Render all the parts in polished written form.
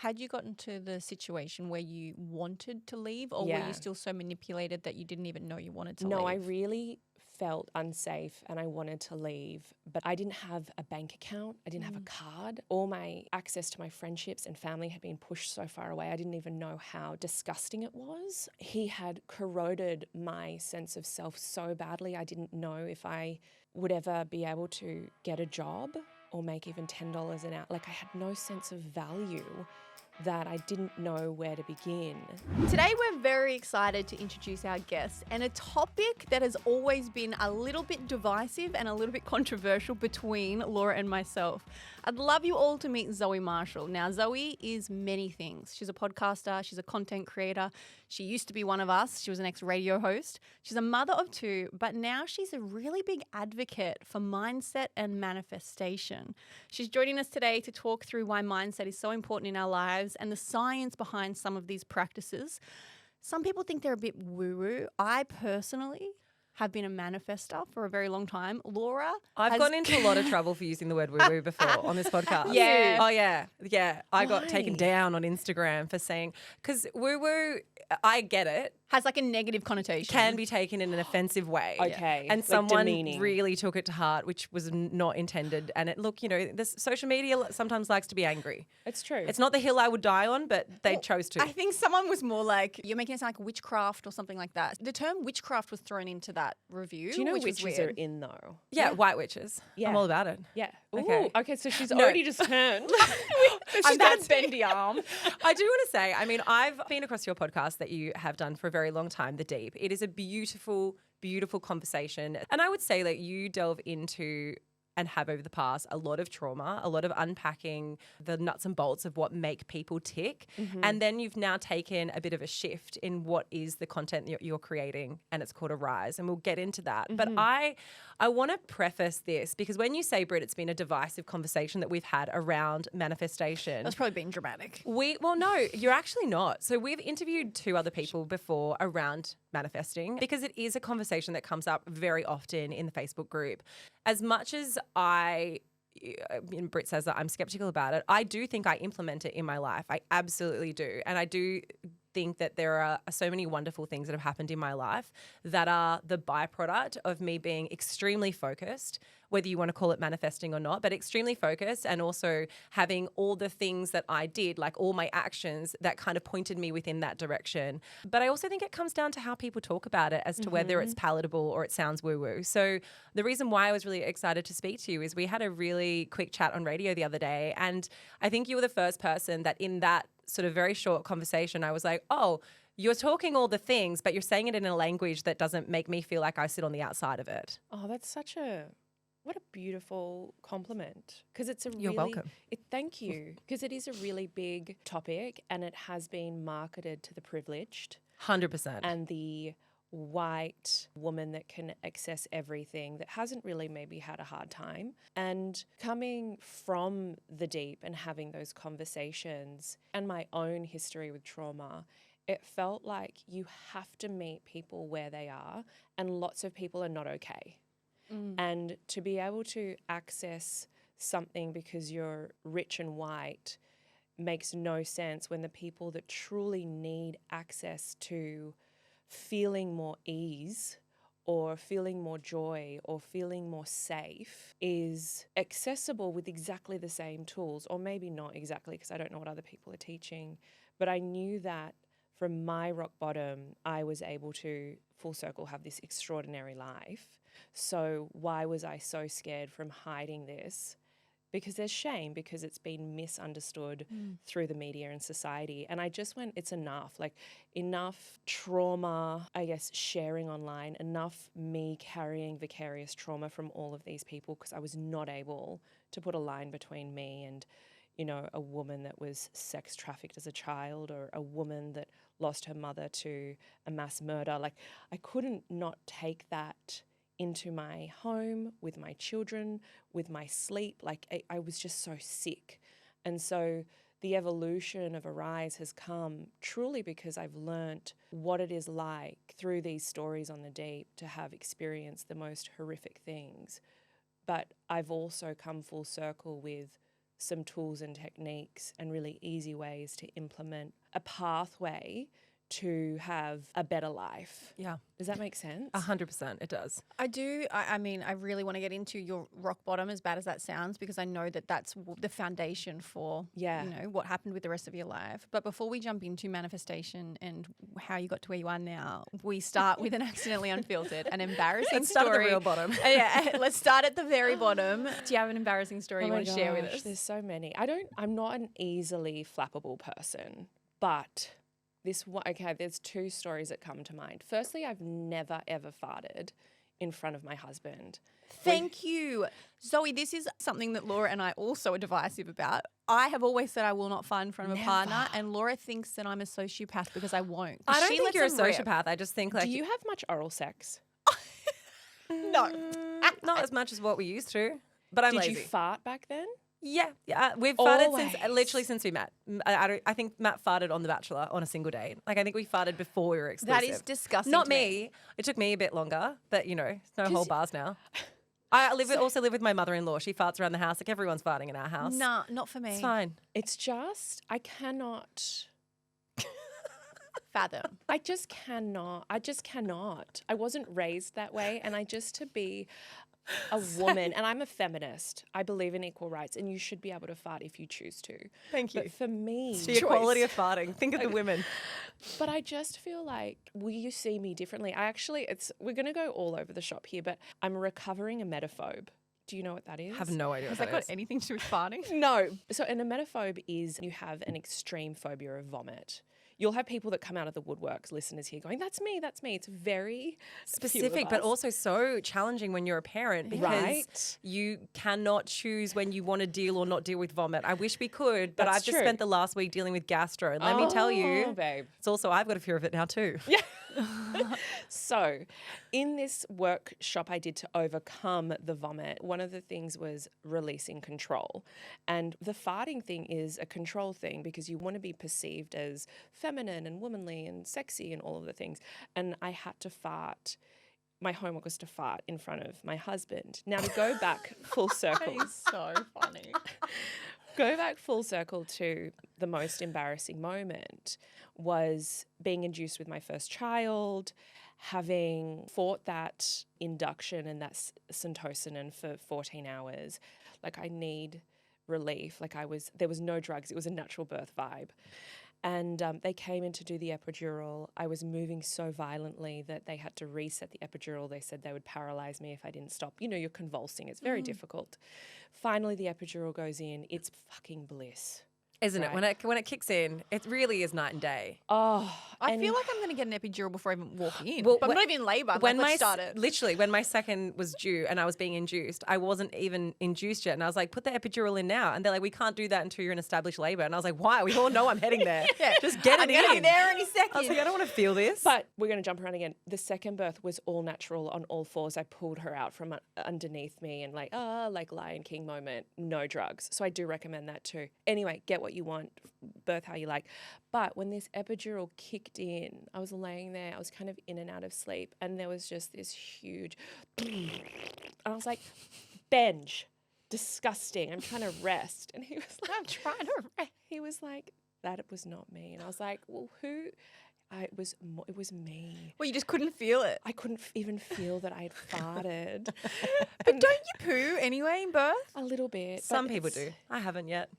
Had you gotten to the situation where you wanted to leave, or were Yeah. you still so manipulated that you didn't even know you wanted to No, I leave? really felt unsafe and I wanted to leave, but I didn't have a bank account. I didn't have a card. All my access to my friendships and family had been pushed so far away. I didn't even know how disgusting it was. He had corroded my sense of self so badly. I didn't know if I would ever be able to get a job or make even $10 an hour. Like, I had no sense of value that I didn't know where to begin. Today we're very excited to introduce our guest and a topic that has always been a little bit divisive and a little bit controversial between Laura and myself. I'd love you all to meet Zoe Marshall. Now, Zoe is many things. She's a podcaster, she's a content creator, she used to be one of us, she was an ex-radio host, she's a mother of two, but now she's a really big advocate for mindset and manifestation. She's joining us today to talk through why mindset is so important in our lives and the science behind some of these practices. Some people think they're a bit woo-woo. I personally have been a manifester for a very long time. Laura I've has gotten into a lot of trouble for using the word woo-woo before on this podcast. Yeah. Oh, yeah. Yeah. I got Why? taken down on Instagram for saying, because woo-woo, I get it, has like a negative connotation. can be taken in an offensive way. Okay, And like someone demeaning. really took it to heart, which was not intended. And look, this social media sometimes likes to be angry. It's true. It's not the hill I would die on, but they chose to. I think someone was more like, you're making it sound like witchcraft or something like that. The term witchcraft was thrown into that review. Do you know which was witches weird. are in though? yeah, white witches. Yeah. I'm all about it. Yeah. Okay. Ooh, okay, so she's No. already just turned. She's I'm got that a bendy arm. I do want to say, I mean, I've been across your podcast that you have done for a very long time, The Deep. It is a beautiful, beautiful conversation. And I would say that you delve into and have over the past a lot of trauma, a lot of unpacking the nuts and bolts of what make people tick. And then you've now taken a bit of a shift in what is the content that you're creating, and it's called Arise, and we'll get into that. But I want to preface this because when you say, Britt, it's been a divisive conversation that we've had around manifestation. That's probably being dramatic. Well, no, you're actually not. So we've interviewed two other people before around manifesting because it is a conversation that comes up very often in the Facebook group. As much as Britt says that I'm skeptical about it, I do think I implement it in my life. I absolutely do. And I do think that there are so many wonderful things that have happened in my life that are the byproduct of me being extremely focused, whether you want to call it manifesting or not, but extremely focused, and also having all the things that I did, like all my actions that kind of pointed me within that direction. But I also think it comes down to how people talk about it as to whether it's palatable or it sounds woo-woo. So the reason why I was really excited to speak to you is we had a really quick chat on radio the other day, and I think you were the first person that in that sort of very short conversation, I was like, oh, you're talking all the things, but you're saying it in a language that doesn't make me feel like I sit on the outside of it. Oh, that's what a beautiful compliment. Because it's a You're welcome. Thank you. Because it is a really big topic and it has been marketed to the privileged 100%. and the white woman that can access everything that hasn't really maybe had a hard time. And coming from the deep and having those conversations and my own history with trauma, it felt like you have to meet people where they are, and lots of people are not okay. And to be able to access something because you're rich and white makes no sense when the people that truly need access to feeling more ease or feeling more joy or feeling more safe is accessible with exactly the same tools, or maybe not exactly because I don't know what other people are teaching. But I knew that from my rock bottom, I was able to full circle have this extraordinary life. So why was I so scared from hiding this? Because there's shame, because it's been misunderstood through the media and society. And I just went, it's enough. Like, enough trauma, I guess, sharing online, enough me carrying vicarious trauma from all of these people, because I was not able to put a line between me and, a woman that was sex trafficked as a child, or a woman that lost her mother to a mass murder. Like, I couldn't not take that into my home, with my children, with my sleep. Like, I was just so sick. And so the evolution of Arise has come truly because I've learnt what it is like through these stories on the deep to have experienced the most horrific things. But I've also come full circle with some tools and techniques and really easy ways to implement a pathway to have a better life. Yeah. Does that make sense? 100%. It does. I do. I mean, I really want to get into your rock bottom, as bad as that sounds, because I know that that's the foundation for, Yeah. you know, what happened with the rest of your life. But before we jump into manifestation and how you got to where you are now, we start with an accidentally unfiltered, an embarrassing Let's start at the story. real bottom. Yeah, let's start at the very bottom. Do you have an embarrassing story Oh you my want to share with gosh, us? There's so many. I'm not an easily flappable person, but there's two stories that come to mind. Firstly, I've never ever farted in front of my husband. Thank you. Zoe, this is something that Laura and I also are divisive about. I have always said I will not fart in front of a partner, and Laura thinks that I'm a sociopath because I won't. I don't She think lets you're a them rip. sociopath. I just think like Do you have much oral sex? No. not as much as what we used to. But I'm Did lazy. you fart back then? Yeah, we've farted since Always. literally since we met. I think Matt farted on The Bachelor on a single date. Like I think we farted before we were exclusive. That is disgusting. Not to me. It took me a bit longer, but you know, it's no whole 'Cause- bars now. I also live with my mother-in-law. She farts around the house. Like everyone's farting in our house. Nah, not for me. It's fine. It's just I cannot. Fathom. I just cannot. I wasn't raised that way, and to be a woman, and I'm a feminist. I believe in equal rights, and you should be able to fart if you choose to. Thank you. But for me, It's the equality of farting. Think of the women. But I just feel like you see me differently. We're going to go all over the shop here, but I'm a recovering emetophobe. Do you know what that is? I have no idea Has what that that got is. anything to do with farting? No. So an emetophobe is you have an extreme phobia of vomit. You'll have people that come out of the woodworks, listeners here, going, that's me. It's very Specific, few of but us. also so challenging when you're a parent because Right. you cannot choose when you want to deal or not deal with vomit. I wish we could, but That's I've just true. spent the last week dealing with gastro. And let me tell Oh, you, babe. it's also, I've got a fear of it now too. So, in this workshop I did to overcome the vomit, one of the things was releasing control. And the farting thing is a control thing because you want to be perceived as feminine and womanly and sexy and all of the things. And I had to fart. My homework was to fart in front of my husband. Now, to go back full circle. so funny. Go back full circle to the most embarrassing moment was being induced with my first child, having fought that induction and that syntocinon for 14 hours. Like I need relief. There was no drugs. It was a natural birth vibe. And they came in to do the epidural. I was moving so violently that they had to reset the epidural. They said they would paralyze me if I didn't stop. You know, you're convulsing. It's very difficult. Finally, the epidural goes in. It's fucking bliss. Isn't Right. it? When it kicks in, it really is night and day. Oh, I feel like I'm going to get an epidural before I even walk in. Well, but I'm when- not even in labour. When Let's my start it. literally when my second was due and I was being induced, I wasn't even induced yet, and I was like, "Put the epidural in now." And they're like, "We can't do that until you're in established labour." And I was like, "Why? We all know I'm heading there. Just get it I'm going to be in." there any second. I was like, "I don't want to feel this." But we're going to jump around again. The second birth was all natural on all fours. I pulled her out from underneath me and like Lion King moment, no drugs. So I do recommend that too. Anyway, get what you want, birth how you like. But when this epidural kicked in, I was laying there, I was kind of in and out of sleep, and there was just this huge, and I was like, Benj, disgusting. I'm trying to rest. And he was like, I'm trying to rest. He was like, that was not me. And I was like, well, who? It was me. Well, you just couldn't feel it. I couldn't even feel that I had farted. But don't you poo anyway in birth? A little bit. Some but people it's- do. I haven't yet.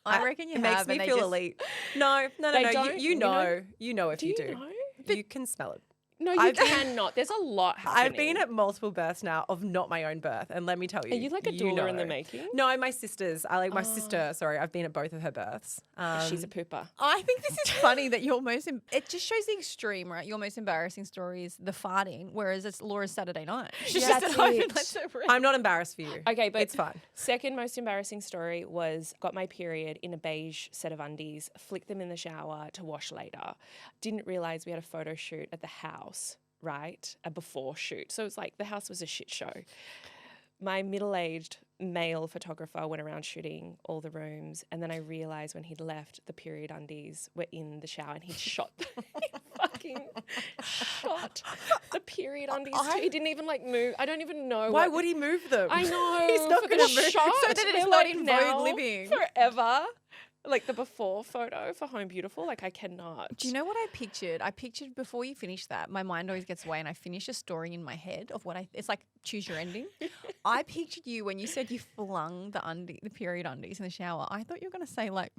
I reckon you It have. makes me and they feel just- elite. No. They You, don't, you you know? know. You know if Do you you do. know? You can smell it. No, you cannot. There's a lot happening. I've been at multiple births now of not my own birth, and let me tell you, Are you like a doula in the making? No, my sisters. My sister. Sorry, I've been at both of her births. She's a pooper. I think this is funny that your most, it just shows the extreme, right? Your most embarrassing story is the farting, whereas it's Laura's Saturday night. She's Yeah, just at that's home and it. lets her rip. I'm not embarrassed for you. Okay, but it's fine. Second most embarrassing story was got my period in a beige set of undies, flicked them in the shower to wash later. Didn't realize we had a photo shoot at the house, right? A before shoot. So it's like the house was a shit show. My middle-aged male photographer went around shooting all the rooms, and then I realized when he'd left, the period undies were in the shower and he'd shot them. fucking shot the period undies too. He didn't even like move. I don't even know. Why would he move them? I know. He's not for going the to move. shot. So that it's They're not like in now Vogue living. forever. Like the before photo for Home Beautiful. Like I cannot. Do you know what I pictured? I pictured before you finish that, my mind always gets away and I finish a story in my head of it's like choose your ending. I pictured you when you said you flung the period undies in the shower. I thought you were going to say like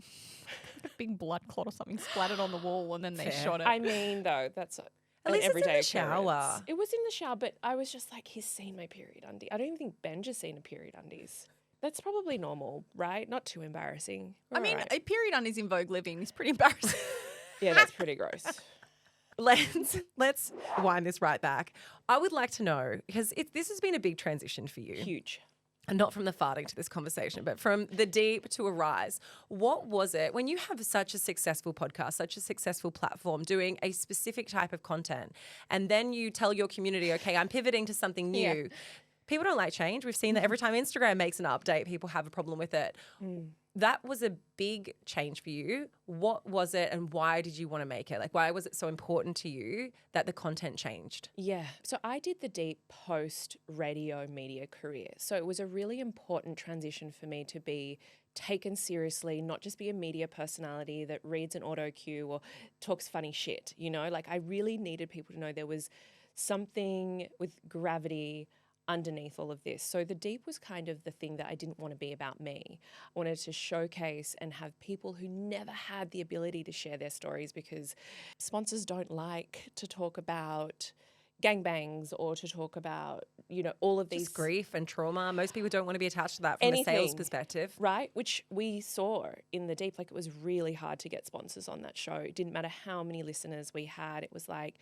a big blood clot or something splattered on the wall and then they Fair. shot it. I mean, though, that's At least it's in everyday the shower. occurrence. It was in the shower, but I was just like, he's seen my period undie. I don't even think Benja's seen a period undies. That's probably normal, right? Not too embarrassing. I mean, Alright. a period undies in Vogue living is pretty embarrassing. Yeah, that's pretty gross. Let's wind this right back. I would like to know, because this has been a big transition for you. Huge. And not from the farting to this conversation, but from the deep to a rise. What was it when you have such a successful podcast, such a successful platform, doing a specific type of content, and then you tell your community, okay, I'm pivoting to something new. Yeah. People don't like change. We've seen that every time Instagram makes an update, people have a problem with it. That was a big change for you. What was it and why did you want to make it? Like, why was it so important to you that the content changed? Yeah. So I did the deep post radio media career. So it was a really important transition for me to be taken seriously, not just be a media personality that reads an auto cue or talks funny shit, you know? Like I really needed people to know there was something with gravity underneath all of this. So the deep was kind of the thing that I didn't want to be about me. I wanted to showcase and have people who never had the ability to share their stories because sponsors don't like to talk about gangbangs or to talk about, you know, all of these Just grief and trauma. Most people don't want to be attached to that from a sales Anything. perspective. Right, which we saw in the deep. Like it was really hard to get sponsors on that show. It didn't matter how many listeners we had. It was like,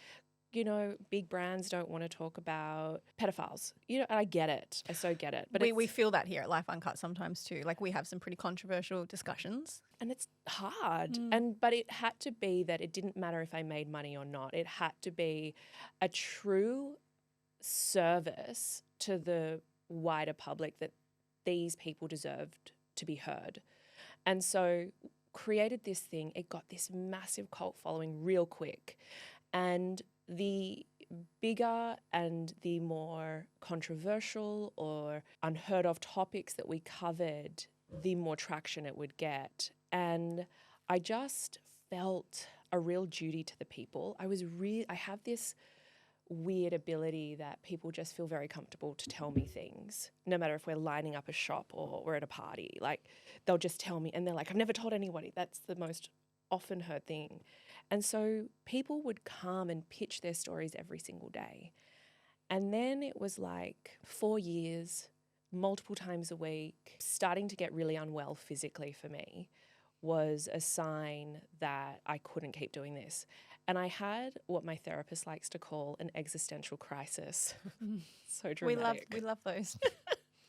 you know, big brands don't want to talk about pedophiles. You know, and I get it. I so get it. But we feel that here at Life Uncut sometimes too. Like we have some pretty controversial discussions. and it's hard. But it had to be that it didn't matter if I made money or not. It had to be a true service to the wider public that these people deserved to be heard. And so created this thing. It got this massive cult following real quick. And the bigger and the more controversial or unheard of topics that we covered, the more traction it would get. And I just felt a real duty to the people. I have this weird ability that people just feel very comfortable to tell me things, no matter if we're lining up a shop or we're at a party. Like they'll just tell me and they're like, I've never told anybody. That's the most often heard thing. And so people would come and pitch their stories every single day. And then it was like 4 years, multiple times a week, starting to get really unwell physically for me was a sign that I couldn't keep doing this. And I had what my therapist likes to call an existential crisis. So dramatic. We love those.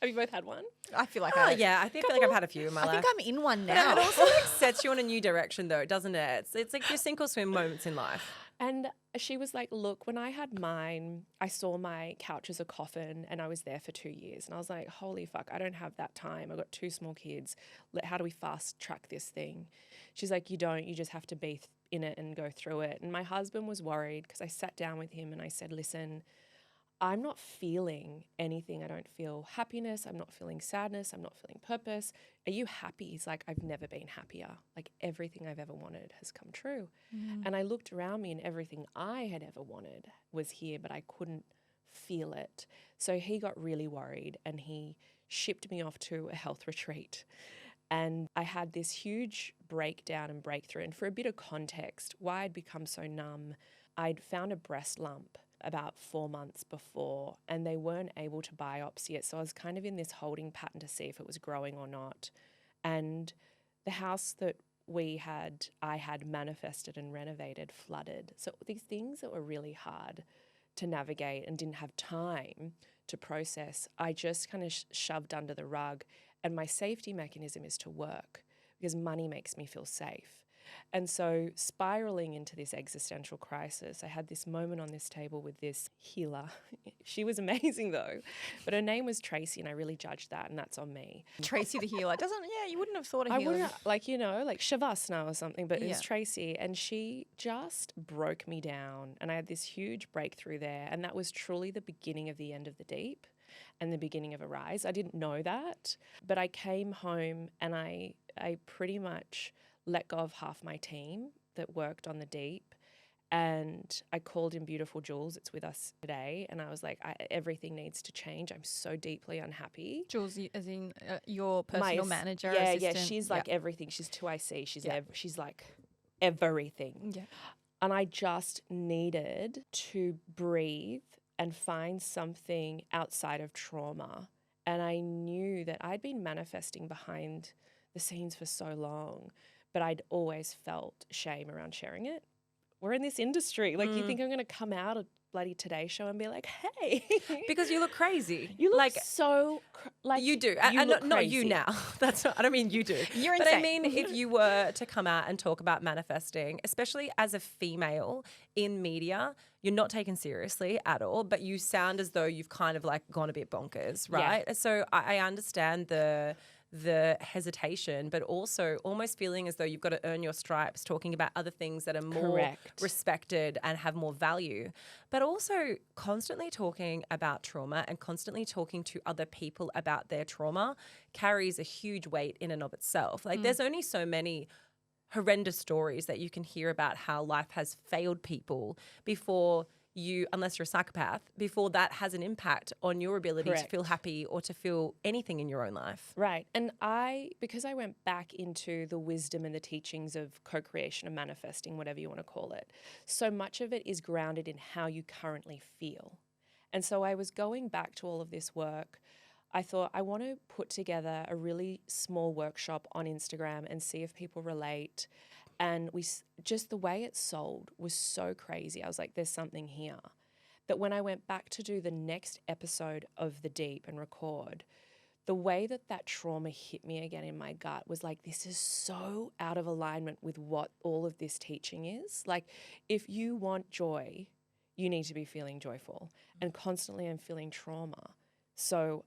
Have you both had one? I feel like Yeah, I feel like I've had a few in my I life. think I'm in one But now. it also like sets you on a new direction though, doesn't it? It's like your sink or swim moments in life. And she was like, look, when I had mine, I saw my couch as a coffin and I was there for 2 years. And I was like, holy fuck, I don't have that time. I've got 2 small kids. How do we fast track this thing? She's like, you don't. You just have to be in it and go through it. And my husband was worried because I sat down with him and I said, listen, I'm not feeling anything. I don't feel happiness. I'm not feeling sadness. I'm not feeling purpose. Are you happy? He's like, I've never been happier. Like everything I've ever wanted has come true. And I looked around me and everything I had ever wanted was here, but I couldn't feel it. So he got really worried and he shipped me off to a health retreat. And I had this huge breakdown and breakthrough. And for a bit of context, why I'd become so numb, I'd found a breast lump about 4 months before and they weren't able to biopsy it. So I was kind of in this holding pattern to see if it was growing or not. And the house that I had manifested and renovated flooded. So these things that were really hard to navigate and didn't have time to process, I just kind of shoved under the rug. And my safety mechanism is to work because money makes me feel safe. And so spiraling into this existential crisis, I had this moment on this table with this healer. She was amazing though, but her name was Tracy, and I really judged that, and that's on me. Tracy the healer. You wouldn't have thought a I healer. wouldn't, like Shavasana or something, but it was Yeah. Tracy, and she just broke me down, and I had this huge breakthrough there, and that was truly the beginning of the end of the deep and the beginning of a rise. I didn't know that, but I came home and I pretty much let go of half my team that worked on the deep, and I called in beautiful Jules. It's with us today, and I was like, everything needs to change. I'm so deeply unhappy. Jules, as in your personal manager, Yeah, assistant. she's like everything. She's 2IC. She's like everything. Yeah. And I just needed to breathe and find something outside of trauma. And I knew that I'd been manifesting behind the scenes for so long, but I'd always felt shame around sharing it. We're in this industry. Like, you think I'm going to come out of bloody Today Show and be like, hey. Because you look crazy. You look like so, like. you do. You And look not you crazy. now. That's not, I don't mean you do. You're But I insane. mean, if you were to come out and talk about manifesting, especially as a female in media, you're not taken seriously at all, but you sound as though you've kind of like gone a bit bonkers, right? Yeah. So I understand the hesitation, but also almost feeling as though you've got to earn your stripes, talking about other things that are more Correct. respected and have more value, but also constantly talking about trauma and constantly talking to other people about their trauma carries a huge weight in and of itself. Like there's only so many horrendous stories that you can hear about how life has failed people before you, unless you're a psychopath, before that has an impact on your ability to Correct. feel happy or to feel anything in your own life. Right. And because I went back into the wisdom and the teachings of co-creation and manifesting, whatever you want to call it, so much of it is grounded in how you currently feel. And so I was going back to all of this work. I thought, I want to put together a really small workshop on Instagram and see if people relate. And just the way it sold was so crazy. I was like, there's something here. That when I went back to do the next episode of The Deep and record, the way that trauma hit me again in my gut was like, this is so out of alignment with what all of this teaching is. Like, if you want joy, you need to be feeling joyful. And constantly I'm feeling trauma. So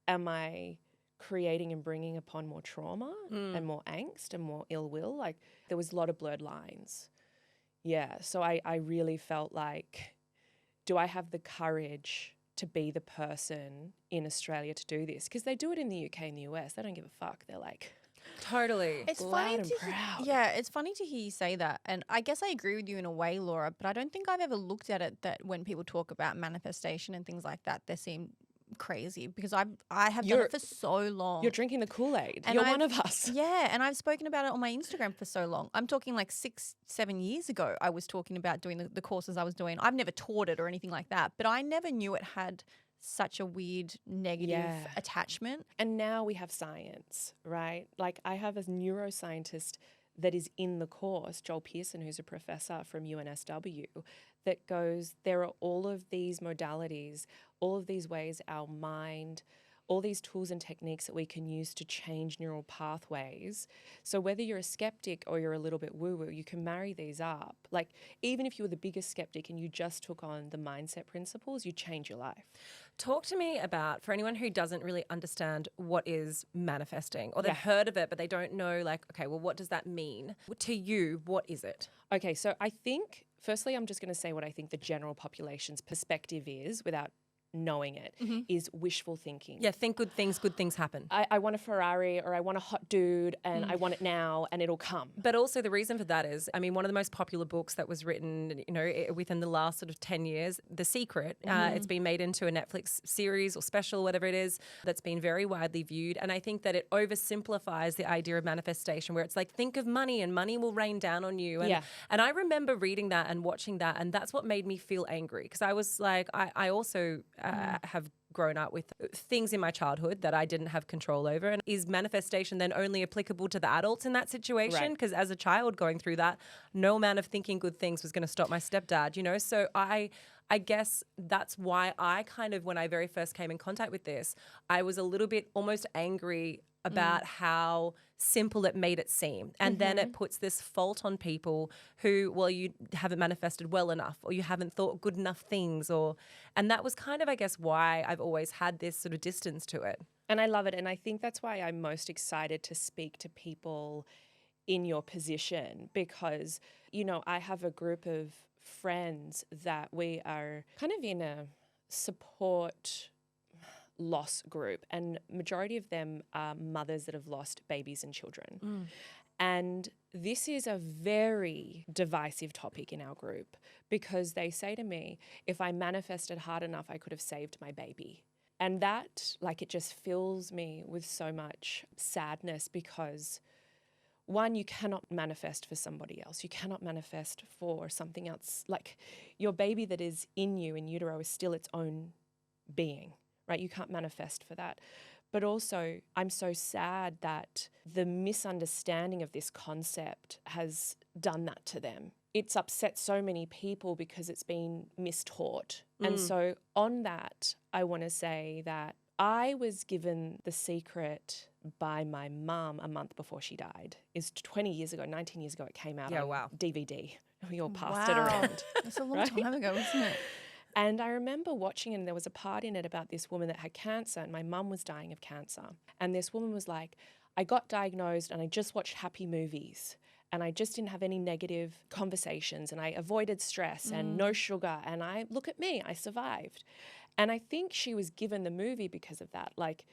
am I creating and bringing upon more trauma and more angst and more ill will? Like, there was a lot of blurred lines. Yeah, so I really felt like, do I have the courage to be the person in Australia to do this? Because they do it in the UK and the US. They don't give a fuck. They're like, Totally. It's loud funny and to proud. yeah, it's funny to hear you say that, and I guess I agree with you in a way, Laura. But I don't think I've ever looked at it that when people talk about manifestation and things like that, they seem crazy because I have done You're- it for so long. You're drinking the Kool-Aid. And You're I've- one of us. Yeah, and I've spoken about it on my Instagram for so long. I'm talking like 6-7 years ago. I was talking about doing the courses I was doing. I've never taught it or anything like that, but I never knew it had such a weird negative Yeah. attachment. And now we have science, right? Like, I have a neuroscientist that is in the course, Joel Pearson, who's a professor from UNSW, that goes, there are all of these modalities, all of these ways our mind, all these tools and techniques that we can use to change neural pathways. So whether you're a skeptic or you're a little bit woo-woo, you can marry these up. Like, even if you were the biggest skeptic and you just took on the mindset principles, you change your life. Talk to me about, for anyone who doesn't really understand what is manifesting, or they've Yeah. heard of it, but they don't know, like, okay, well, what does that mean? To you, what is it? Okay, so I think, firstly, I'm just going to say what I think the general population's perspective is without knowing it, is wishful thinking. Yeah, think good things happen. I want a Ferrari, or I want a hot dude, and I want it now, and it'll come. But also the reason for that is, I mean, one of the most popular books that was written, within the last sort of 10 years, The Secret, it's been made into a Netflix series or special, whatever it is, that's been very widely viewed. And I think that it oversimplifies the idea of manifestation, where it's like, think of money and money will rain down on you. And, Yeah. and I remember reading that and watching that, and that's what made me feel angry, because I was like, I also have grown up with things in my childhood that I didn't have control over. And is manifestation then only applicable to the adults in that situation? Right. Because as a child going through that, no amount of thinking good things was going to stop my stepdad, So I guess that's why I kind of, when I very first came in contact with this, I was a little bit almost angry about how simple it made it seem. And then it puts this fault on people who, well, you haven't manifested well enough, or you haven't thought good enough things, and that was kind of, I guess, why I've always had this sort of distance to it. And I love it. And I think that's why I'm most excited to speak to people in your position, because, you know, I have a group of friends that we are kind of in a support loss group, and majority of them are mothers that have lost babies and children. And this is a very divisive topic in our group, because they say to me, if I manifested hard enough, I could have saved my baby. And that, like, it just fills me with so much sadness, because one, you cannot manifest for somebody else. You cannot manifest for something else. Like, your baby that is in you in utero is still its own being, right? You can't manifest for that. But also, I'm so sad that the misunderstanding of this concept has done that to them. It's upset so many people because it's been mistaught. And so on that, I want to say that I was given the secret by my mum a month before she died. It's 20 years ago, 19 years ago, it came out on DVD. We all passed it around. That's a long time ago, isn't it? And I remember watching it, and there was a part in it about this woman that had cancer, and my mum was dying of cancer. And this woman was like, I got diagnosed and I just watched happy movies, and I just didn't have any negative conversations, and I avoided stress and no sugar, and look at me, I survived. And I think she was given the movie because of that. Like,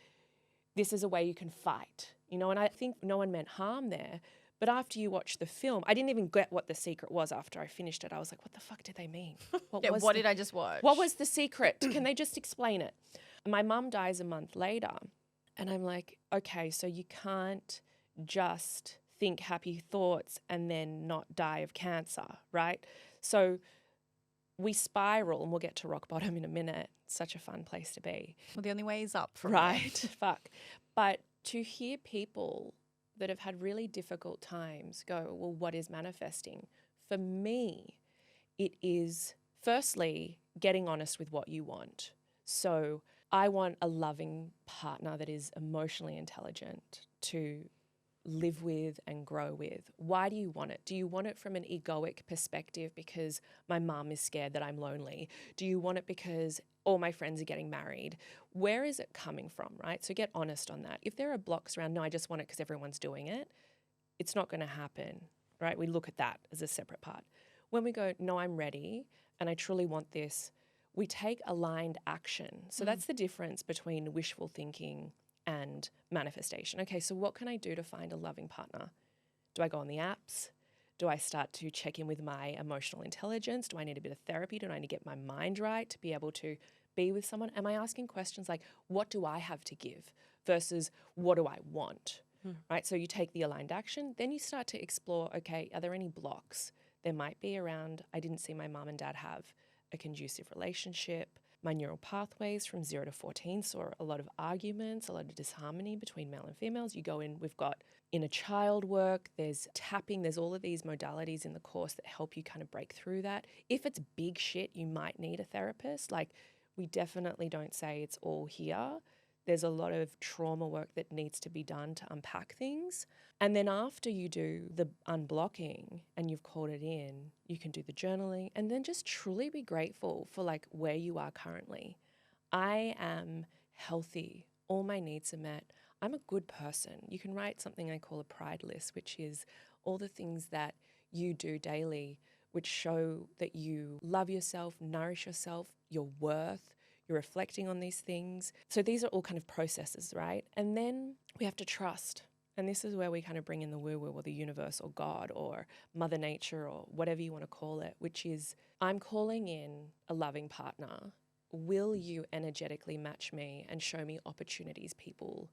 this is a way you can fight, you know, and I think no one meant harm there. But after you watch the film, I didn't even get what the secret was after I finished it. I was like, what the fuck did they mean? What did I just watch? What was the secret? Can they just explain it? My mum dies a month later, and I'm like, okay, so you can't just think happy thoughts and then not die of cancer, right? So we spiral, and we'll get to rock bottom in a minute. It's such a fun place to be. Well, the only way is up from Right, fuck. But to hear people that have had really difficult times go, well, what is manifesting? For me, it is firstly getting honest with what you want. So I want a loving partner that is emotionally intelligent to live with and grow with. Why do you want it? Do you want it from an egoic perspective because my mum is scared that I'm lonely? Do you want it because all my friends are getting married? Where is it coming from, right? So get honest on that. If there are blocks around, no, I just want it because everyone's doing it, it's not going to happen, right? We look at that as a separate part. When we go, no, I'm ready and I truly want this, we take aligned action. So that's the difference between wishful thinking and manifestation. Okay, so what can I do to find a loving partner? Do I go on the apps? Do I start to check in with my emotional intelligence? Do I need a bit of therapy? Do I need to get my mind right to be able to be with someone? Am I asking questions like, what do I have to give versus what do I want? Right? So you take the aligned action, then you start to explore, okay, are there any blocks? There might be around, I didn't see my mum and dad have a conducive relationship. My neural pathways from 0 to 14 saw a lot of arguments, a lot of disharmony between male and females. You go in, we've got inner child work, there's tapping, there's all of these modalities in the course that help you kind of break through that. If it's big shit, you might need a therapist. Like, we definitely don't say it's all here. There's a lot of trauma work that needs to be done to unpack things. And then after you do the unblocking and you've called it in, you can do the journaling and then just truly be grateful for like where you are currently. I am healthy. All my needs are met. I'm a good person. You can write something I call a pride list, which is all the things that you do daily, which show that you love yourself, nourish yourself, your worth, you're reflecting on these things. So these are all kind of processes, right? And then we have to trust. And this is where we kind of bring in the woo-woo or the universe or God or Mother Nature or whatever you want to call it, which is I'm calling in a loving partner. Will you energetically match me and show me opportunities, people,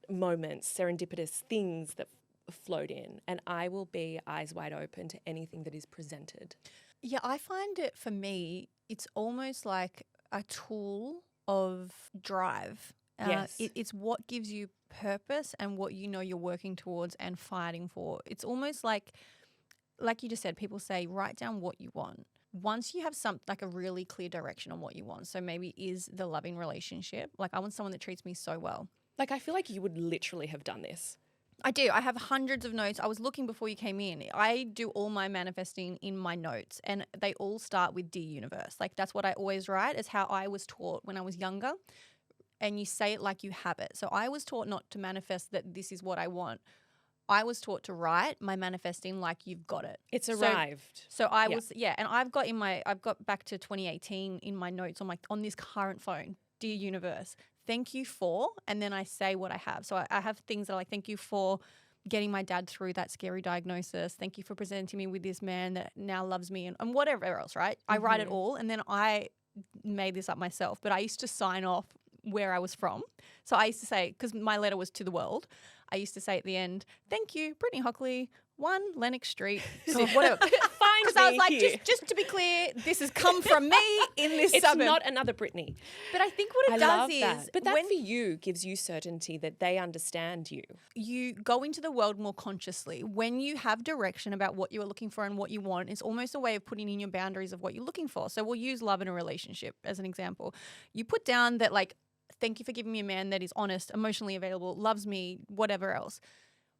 moments, serendipitous things that float in? And I will be eyes wide open to anything that is presented. Yeah, I find it, for me, it's almost like a tool of drive. Yes. It's what gives you purpose and what you know you're working towards and fighting for. It's almost like you just said, people say, write down what you want. Once you have like a really clear direction on what you want, so maybe is the loving relationship, like I want someone that treats me so well. Like, I feel like you would literally have done this. I do. I have hundreds of notes. I was looking before you came in. I do all my manifesting in my notes, and they all start with Dear Universe. Like, that's what I always write, is how I was taught when I was younger. And you say it like you have it. So I was taught not to manifest that this is what I want. I was taught to write my manifesting like you've got it. It's arrived. So I was, and I've got back to 2018 in my notes on this current phone. Dear Universe, thank you for, and then I say what I have. So I have things that are like, thank you for getting my dad through that scary diagnosis. Thank you for presenting me with this man that now loves me and whatever else, right? I write it all, and then I made this up myself, but I used to sign off where I was from. So I used to say, because my letter was to the world, I used to say at the end, thank you, Brittany Hockley, 1 Lennox Street, whatever. Fine, because I was like, just to be clear, this has come from me in this suburb. It's not another Brittany. But I think what it does is, that. But that for you gives you certainty that they understand you. You go into the world more consciously. When you have direction about what you are looking for and what you want, it's almost a way of putting in your boundaries of what you're looking for. So we'll use love in a relationship as an example. You put down that, like, thank you for giving me a man that is honest, emotionally available, loves me, whatever else.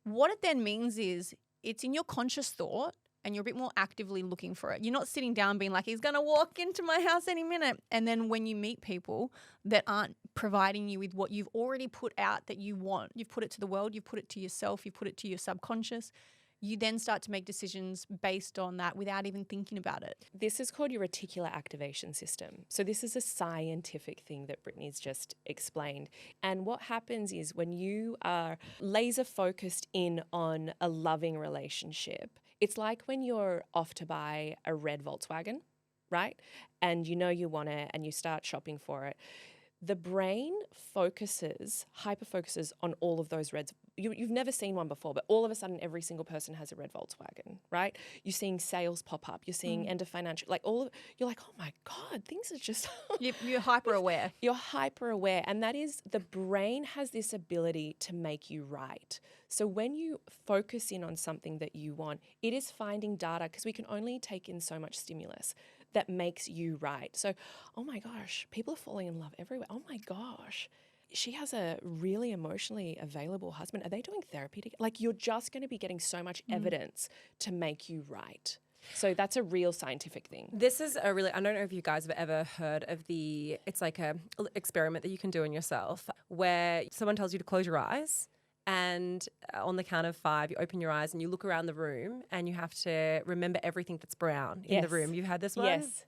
What it then means is it's in your conscious thought and you're a bit more actively looking for it. You're not sitting down being like, he's going to walk into my house any minute. And then when you meet people that aren't providing you with what you've already put out that you want, you've put it to the world, you've put it to yourself, you've put it to your subconscious, you then start to make decisions based on that without even thinking about it. This is called your reticular activation system. So this is a scientific thing that Brittany's just explained. And what happens is when you are laser focused in on a loving relationship, it's like when you're off to buy a red Volkswagen, right? And you know you want it and you start shopping for it. The brain hyper-focuses on all of those reds. You've never seen one before, but all of a sudden every single person has a red Volkswagen, right? You're seeing sales pop up. You're seeing end of financial, you're like, oh my God, things are just... You're hyper-aware. You're hyper-aware. And that is, the brain has this ability to make you right. So when you focus in on something that you want, it is finding data, because we can only take in so much stimulus that makes you right. So, oh my gosh, people are falling in love everywhere. Oh my gosh, she has a really emotionally available husband. Are they doing therapy together? Like, you're just going to be getting so much evidence to make you right. So that's a real scientific thing. This is I don't know if you guys have ever heard of it's like a experiment that you can do in yourself where someone tells you to close your eyes. And on the count of 5, you open your eyes and you look around the room and you have to remember everything that's brown in the room. You've had this one? Yes.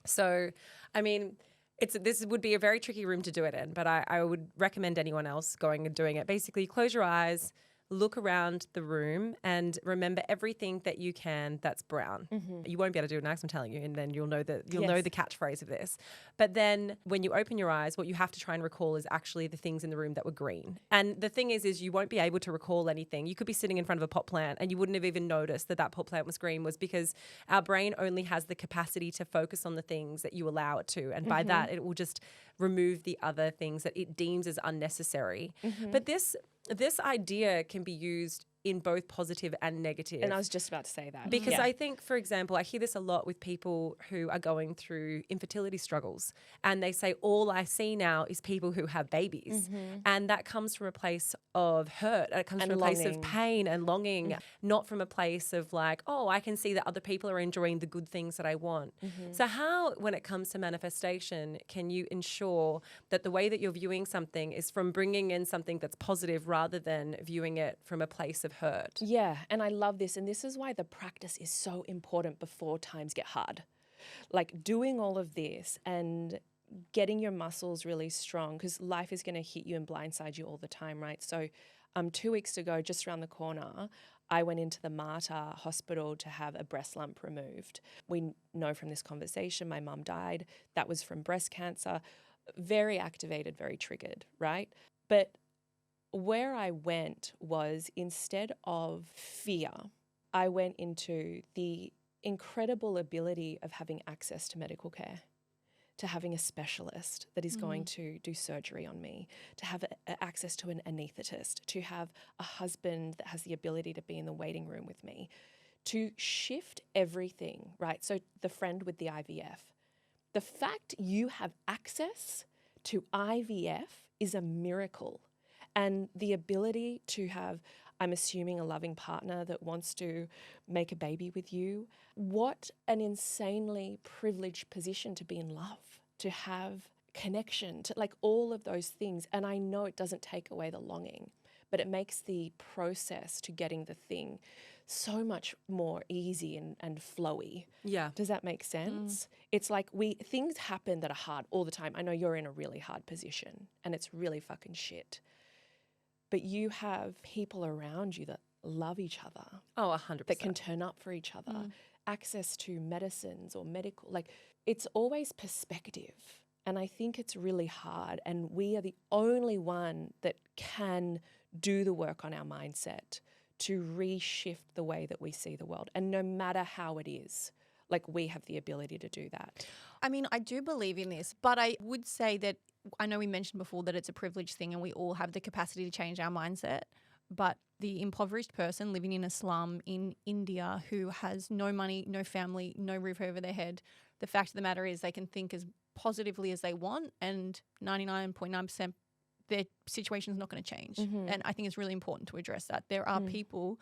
So, I mean, this would be a very tricky room to do it in, but I would recommend anyone else going and doing it. Basically, close your eyes, look around the room and remember everything that you can that's brown. You won't be able to do it next, I'm telling you, and then you'll know the catchphrase of this. But then when you open your eyes, what you have to try and recall is actually the things in the room that were green. And the thing is you won't be able to recall anything. You could be sitting in front of a pot plant and you wouldn't have even noticed that pot plant was green, was because our brain only has the capacity to focus on the things that you allow it to. And by that, it will just remove the other things that it deems as unnecessary. But this idea can be used in both positive and negative. And I was just about to say that. Because I think, for example, I hear this a lot with people who are going through infertility struggles and they say, all I see now is people who have babies. And that comes from a place of hurt. It comes from a place of pain and longing, not from a place of like, oh, I can see that other people are enjoying the good things that I want. So how, when it comes to manifestation, can you ensure that the way that you're viewing something is from bringing in something that's positive rather than viewing it from a place of hurt? Yeah, and I love this. And this is why the practice is so important before times get hard. Like doing all of this and getting your muscles really strong, because life is going to hit you and blindside you all the time, right? So 2 weeks ago, just around the corner, I went into the Mater hospital to have a breast lump removed. We know from this conversation, my mum died. That was from breast cancer. Very activated, very triggered, right? But where I went was, instead of fear, I went into the incredible ability of having access to medical care, to having a specialist that is going to do surgery on me, to have access to an anaesthetist, to have a husband that has the ability to be in the waiting room with me, to shift everything, right? So the friend with the IVF, the fact you have access to IVF is a miracle. And the ability to have, I'm assuming, a loving partner that wants to make a baby with you. What an insanely privileged position to be in love, to have connection, to like all of those things. And I know it doesn't take away the longing, but it makes the process to getting the thing so much more easy and flowy. Yeah. Does that make sense? It's like things happen that are hard all the time. I know you're in a really hard position and it's really fucking shit. But you have people around you that love each other. Oh, 100%. That can turn up for each other. Access to medicines or medical, like it's always perspective. And I think it's really hard. And we are the only one that can do the work on our mindset to reshift the way that we see the world. And no matter how it is, like we have the ability to do that. I mean, I do believe in this, but I would say that I know we mentioned before that it's a privileged thing and we all have the capacity to change our mindset. But the impoverished person living in a slum in India who has no money, no family, no roof over their head, the fact of the matter is they can think as positively as they want and 99.9% their situation is not going to change. And I think it's really important to address that. There are people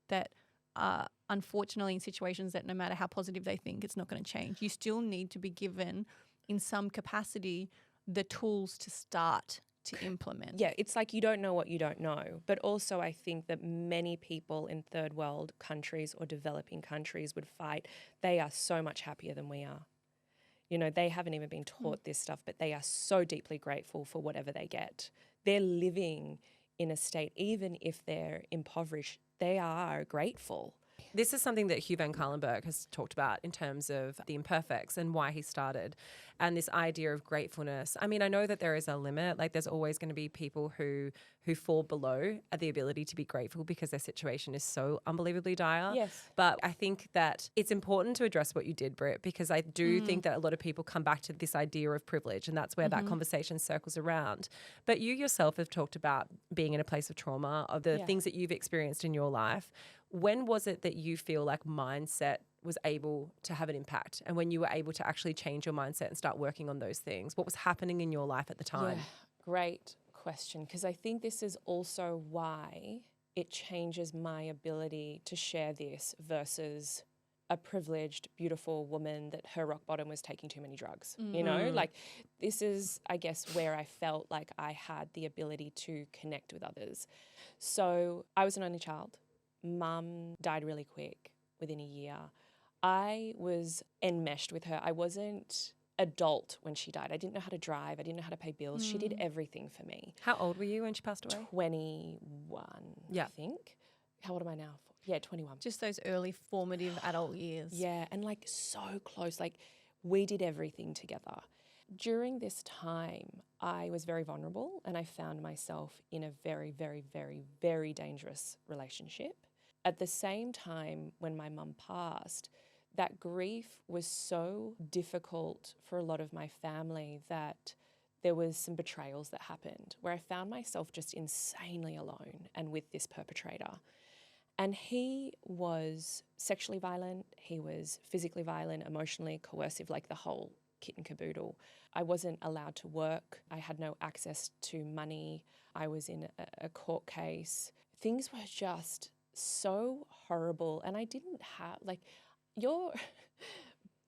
that are unfortunately in situations that no matter how positive they think, it's not going to change. You still need to be given in some capacity the tools to start to implement. Yeah, it's like you don't know what you don't know. But also I think that many people in third world countries or developing countries would fight. They are so much happier than we are. You know, they haven't even been taught this stuff, but they are so deeply grateful for whatever they get. They're living in a state, even if they're impoverished, they are grateful. This is something that Hugh van Cuylenburg has talked about in terms of the imperfects and why he started, and this idea of gratefulness. I mean, I know that there is a limit. Like there's always going to be people who fall below the ability to be grateful because their situation is so unbelievably dire. Yes. But I think that it's important to address what you did, Britt, because I do think that a lot of people come back to this idea of privilege, and that's where that conversation circles around. But you yourself have talked about being in a place of trauma, of the things that you've experienced in your life. When was it that you feel like mindset was able to have an impact, and when you were able to actually change your mindset and start working on those things? What was happening in your life at the time? Yeah, great question, because I think this is also why it changes my ability to share this versus a privileged, beautiful woman that her rock bottom was taking too many drugs. You know, like this is, I guess, where I felt like I had the ability to connect with others. So I was an only child. Mum died really quick within a year. I was enmeshed with her. I wasn't adult when she died. I didn't know how to drive. I didn't know how to pay bills. She did everything for me. How old were you when she passed away? 21, I think. How old am I now? Yeah, 21. Just those early formative adult years. Yeah, and like so close. Like we did everything together. During this time, I was very vulnerable and I found myself in a very, very, very, very dangerous relationship. At the same time, when my mum passed, that grief was so difficult for a lot of my family that there was some betrayals that happened where I found myself just insanely alone and with this perpetrator. And he was sexually violent, he was physically violent, emotionally coercive, like the whole kit and caboodle. I wasn't allowed to work. I had no access to money. I was in a court case. Things were just so horrible. And I didn't have, like, your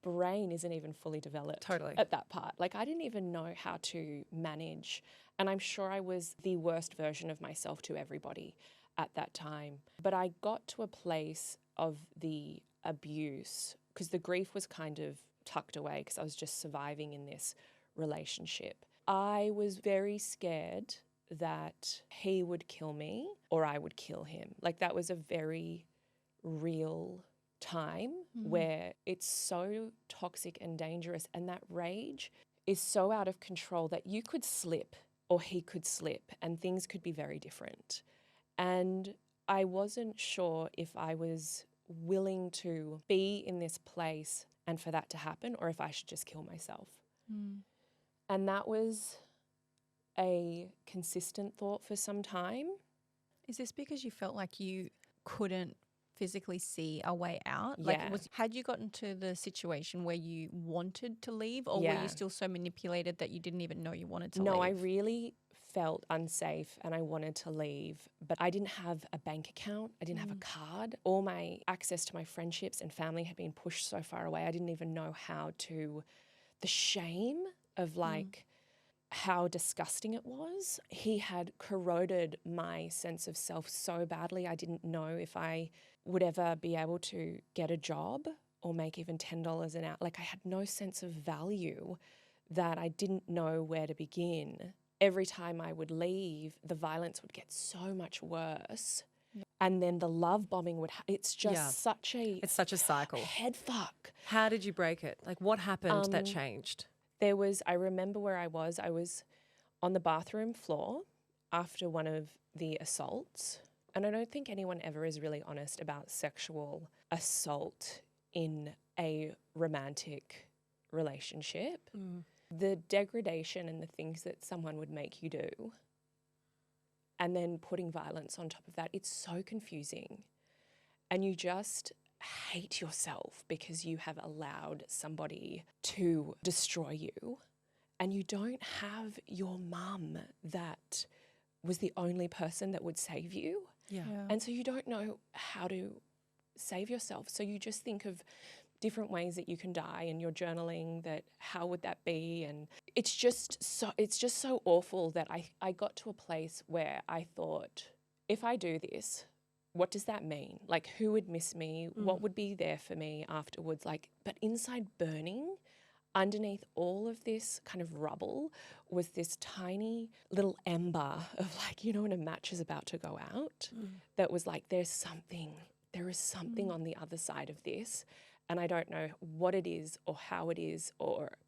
brain isn't even fully developed at that part. Like, I didn't even know how to manage. And I'm sure I was the worst version of myself to everybody at that time. But I got to a place of the abuse because the grief was kind of tucked away because I was just surviving in this relationship. I was very scared that he would kill me or I would kill him. Like that was a very real time where it's so toxic and dangerous, and that rage is so out of control that you could slip or he could slip and things could be very different. And I wasn't sure if I was willing to be in this place and for that to happen, or if I should just kill myself. And that was a consistent thought for some time. Is this because you felt like you couldn't physically see a way out? Yeah. Like, had you gotten to the situation where you wanted to leave, or were Yeah. you still so manipulated that you didn't even know you wanted to leave? No, I really felt unsafe and I wanted to leave, but I didn't have a bank account. I didn't have a card. All my access to my friendships and family had been pushed so far away. I didn't even know how to, the shame of like how disgusting it was. He had corroded my sense of self so badly. I didn't know if I would ever be able to get a job or make even $10 an hour. Like I had no sense of value, that I didn't know where to begin. Every time I would leave, the violence would get so much worse. And then the love bombing would, it's just such a... It's such a cycle. Head fuck. How did you break it? Like what happened that changed? I remember where I was on the bathroom floor after one of the assaults. And I don't think anyone ever is really honest about sexual assault in a romantic relationship. The degradation and the things that someone would make you do, and then putting violence on top of that, it's so confusing. And you just hate yourself because you have allowed somebody to destroy you. And you don't have your mum that was the only person that would save you. And so you don't know how to save yourself. So you just think of different ways that you can die, and you're journaling that how would that be, and it's just so awful that I got to a place where I thought, if I do this, what does that mean? Like, who would miss me? What would be there for me afterwards? Like, but inside burning, underneath all of this kind of rubble was this tiny little ember of like, you know, when a match is about to go out, that was like, there is something on the other side of this. And I don't know what it is or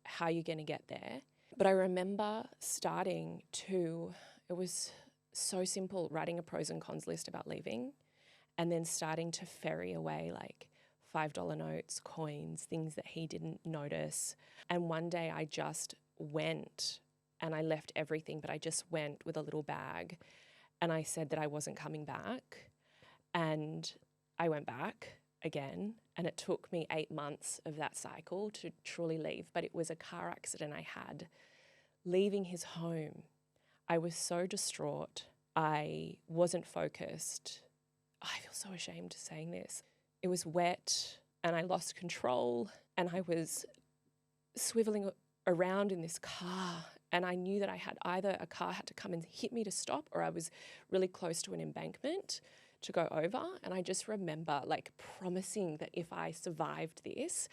how you're going to get there. But I remember it was so simple, writing a pros and cons list about leaving, and then starting to ferry away like $5 notes, coins, things that he didn't notice. And one day I just went, and I left everything, but I just went with a little bag, and I said that I wasn't coming back. And I went back again, and it took me 8 months of that cycle to truly leave. But it was a car accident I had leaving his home. I was so distraught. I wasn't focused. I feel so ashamed saying this. It was wet, and I lost control, and I was swiveling around in this car, and I knew that I had either a car had to come and hit me to stop, or I was really close to an embankment to go over. And I just remember like promising that if I survived this,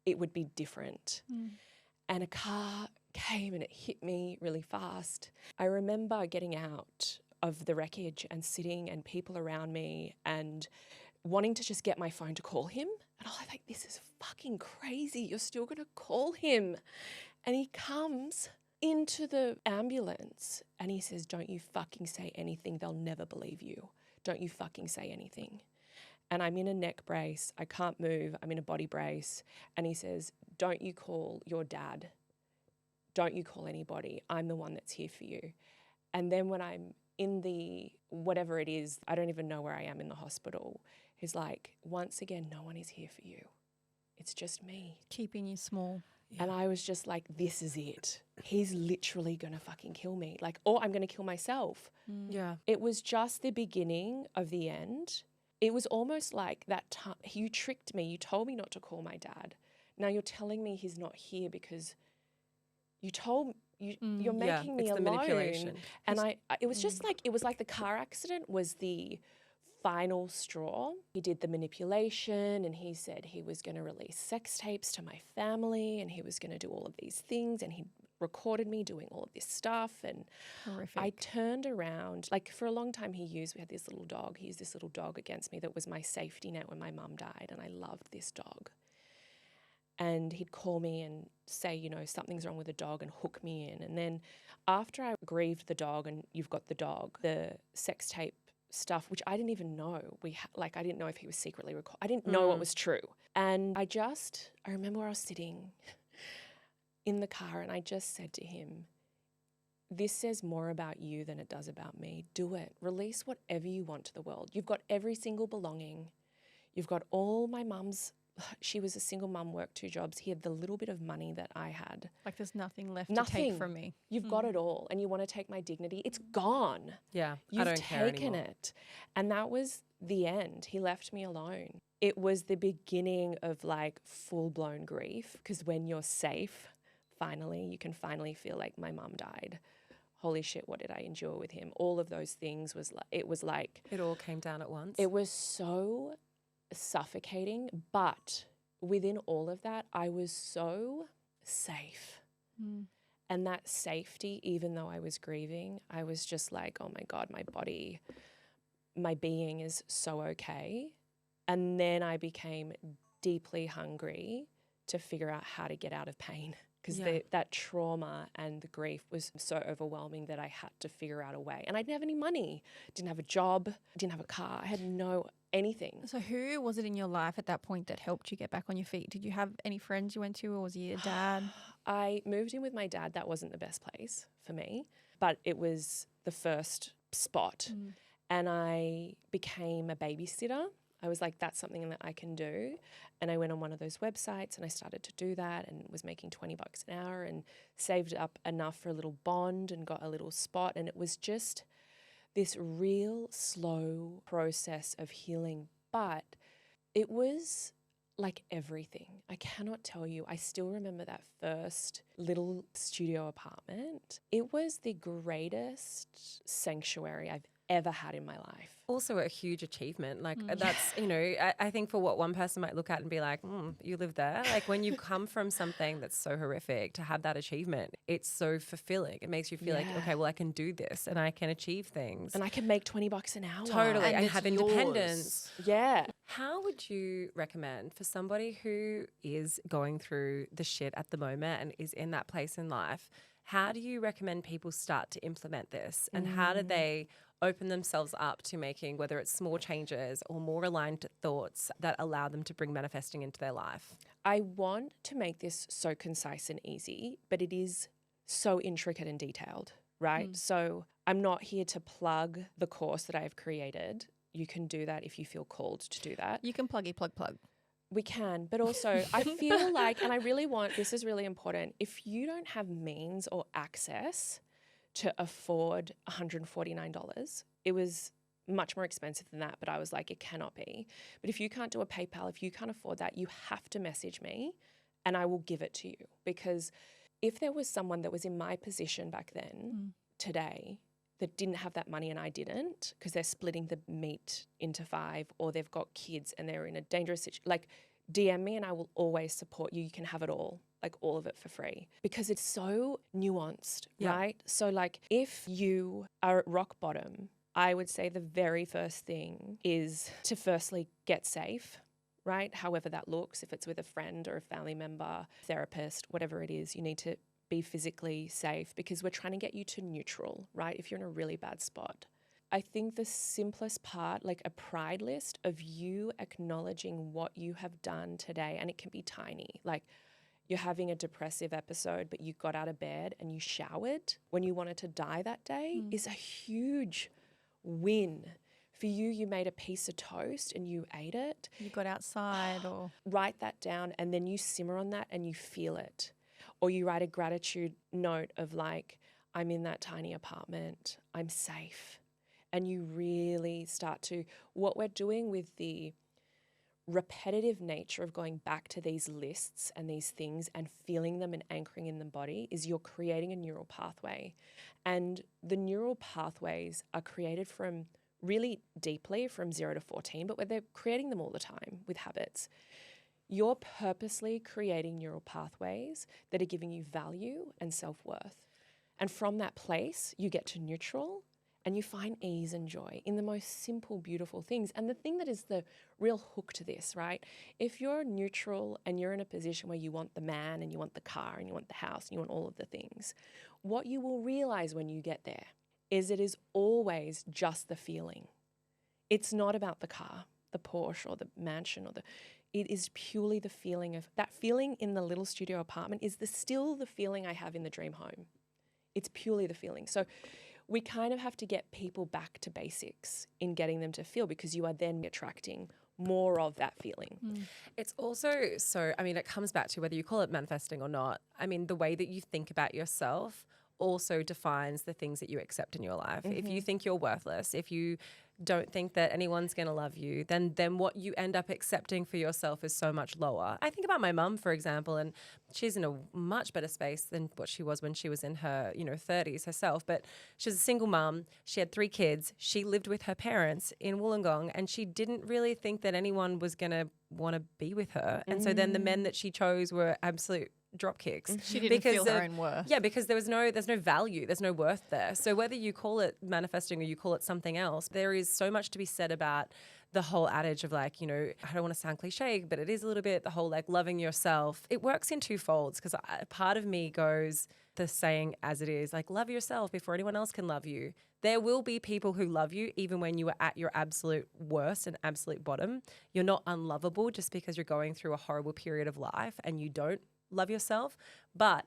it would be different. And a car came and it hit me really fast. I remember getting out of the wreckage and sitting, and people around me, and wanting to just get my phone to call him. And I was like, this is fucking crazy. You're still going to call him. And he comes into the ambulance and he says, don't you fucking say anything. They'll never believe you. Don't you fucking say anything. And I'm in a neck brace. I can't move. I'm in a body brace. And he says, don't you call your dad. Don't you call anybody. I'm the one that's here for you. And then when I'm in the, whatever it is, I don't even know where I am in the hospital, he's like, once again, no one is here for you. It's just me. Keeping you small. And I was just like, this is it. He's literally going to fucking kill me. Like, or I'm going to kill myself. It was just the beginning of the end. It was almost like that time, you tricked me. You told me not to call my dad. Now you're telling me he's not here because you're making me it's alone. the manipulation. And it was just like, it was like the car accident was the final straw. He did the manipulation, and he said he was going to release sex tapes to my family, and he was going to do all of these things, and he recorded me doing all of this stuff. And Horrific. I turned around, like for a long time we had this little dog. He used this little dog against me that was my safety net when my mum died, and I loved this dog. And he'd call me and say, you know, something's wrong with the dog, and hook me in. And then after I grieved the dog, and you've got the dog, the sex tape stuff, which I didn't even know. I didn't know if he was secretly recording. I didn't know what was true. And I remember where I was sitting in the car, and I just said to him, this says more about you than it does about me. Do it. Release whatever you want to the world. You've got every single belonging. You've got all my mum's she was a single mum, worked 2 jobs. He had the little bit of money that I had. Like there's nothing left to take from me. You've got it all, and you want to take my dignity. It's gone. Yeah, You've I don't care taken anymore. it. And that was the end. He left me alone. It was the beginning of like full-blown grief, because when you're safe, finally, you can finally feel like my mum died. Holy shit, what did I endure with him? All of those things was like It all came down at once. it was so suffocating, but within all of that, I was so safe. And that safety, even though I was grieving, I was just like, oh my God, my body, my being is so okay. And then I became deeply hungry to figure out how to get out of pain, because that trauma and the grief was so overwhelming that I had to figure out a way. And I didn't have any money, didn't have a job, didn't have a car. I had no anything. So who was it in your life at that point that helped you get back on your feet? Did you have any friends you went to, or was it your dad? I moved in with my dad. That wasn't the best place for me, but it was the first spot. And I became a babysitter. I was like, that's something that I can do. And I went on one of those websites and I started to do that and was making $20 an hour and saved up enough for a little bond and got a little spot. And it was just this real slow process of healing. But it was like everything. I cannot tell you. I still remember that first little studio apartment. It was the greatest sanctuary I've ever had in my life. Also a huge achievement. Like that's, I think for what one person might look at and be like, you live there. Like when you come from something that's so horrific, to have that achievement, it's so fulfilling. It makes you feel like, okay, well, I can do this and I can achieve things. And I can make $20 an hour. Totally. And it's have yours. independence. Yeah. How would you recommend for somebody who is going through the shit at the moment and is in that place in life, how do you recommend people start to implement this? And how do they open themselves up to making, whether it's small changes or more aligned thoughts that allow them to bring manifesting into their life? I want to make this so concise and easy, but it is so intricate and detailed, right? So I'm not here to plug the course that I've created. You can do that if you feel called to do that. You can plug. We can, but also I feel like, and I really want, this is really important, if you don't have means or access to afford $149, it was much more expensive than that, but I was like, it cannot be. But if you can't do a PayPal, if you can't afford that, you have to message me and I will give it to you. Because if there was someone that was in my position back then, today, that didn't have that money and I didn't, because they're splitting the meat into 5 or they've got kids and they're in a dangerous situation, like DM me and I will always support you. You can have it all, like all of it for free, because it's so nuanced, right? So like if you are at rock bottom, I would say the very first thing is to firstly get safe, right? However that looks, if it's with a friend or a family member, therapist, whatever it is, you need to be physically safe, because we're trying to get you to neutral, right? If you're in a really bad spot. I think the simplest part, like a pride list of you acknowledging what you have done today, and it can be tiny, like you're having a depressive episode, but you got out of bed and you showered when you wanted to die that day is a huge win. For you, you made a piece of toast and you ate it. You got outside or... Write that down and then you simmer on that and you feel it. Or you write a gratitude note of like, I'm in that tiny apartment, I'm safe. And you really start to, what we're doing with the repetitive nature of going back to these lists and these things and feeling them and anchoring in the body is you're creating a neural pathway. And the neural pathways are created from really deeply from 0 to 14, but they're creating them all the time with habits. You're purposely creating neural pathways that are giving you value and self-worth. And from that place, you get to neutral and you find ease and joy in the most simple, beautiful things. And the thing that is the real hook to this, right? If you're neutral and you're in a position where you want the man and you want the car and you want the house and you want all of the things, what you will realize when you get there is it is always just the feeling. It's not about the car, the Porsche or the mansion or it is purely the feeling of, that feeling in the little studio apartment is still the feeling I have in the dream home. It's purely the feeling. So we kind of have to get people back to basics in getting them to feel, because you are then attracting more of that feeling. It's also it comes back to whether you call it manifesting or not. I mean, the way that you think about yourself also defines the things that you accept in your life. If you think you're worthless, if you don't think that anyone's going to love you, then what you end up accepting for yourself is so much lower. I think about my mum, for example, and she's in a much better space than what she was when she was in her, 30s herself. But she's a single mum. She had 3 kids. She lived with her parents in Wollongong, and she didn't really think that anyone was going to want to be with her. And so then the men that she chose were absolute drop kicks. She didn't feel her own worth. Yeah, because there's no value, there's no worth there. So whether you call it manifesting or you call it something else, there is so much to be said about the whole adage of I don't want to sound cliche, but it is a little bit the whole loving yourself. It works in 2 folds because part of me goes the saying as it is, love yourself before anyone else can love you. There will be people who love you even when you are at your absolute worst and absolute bottom. You're not unlovable just because you're going through a horrible period of life and you don't love yourself. But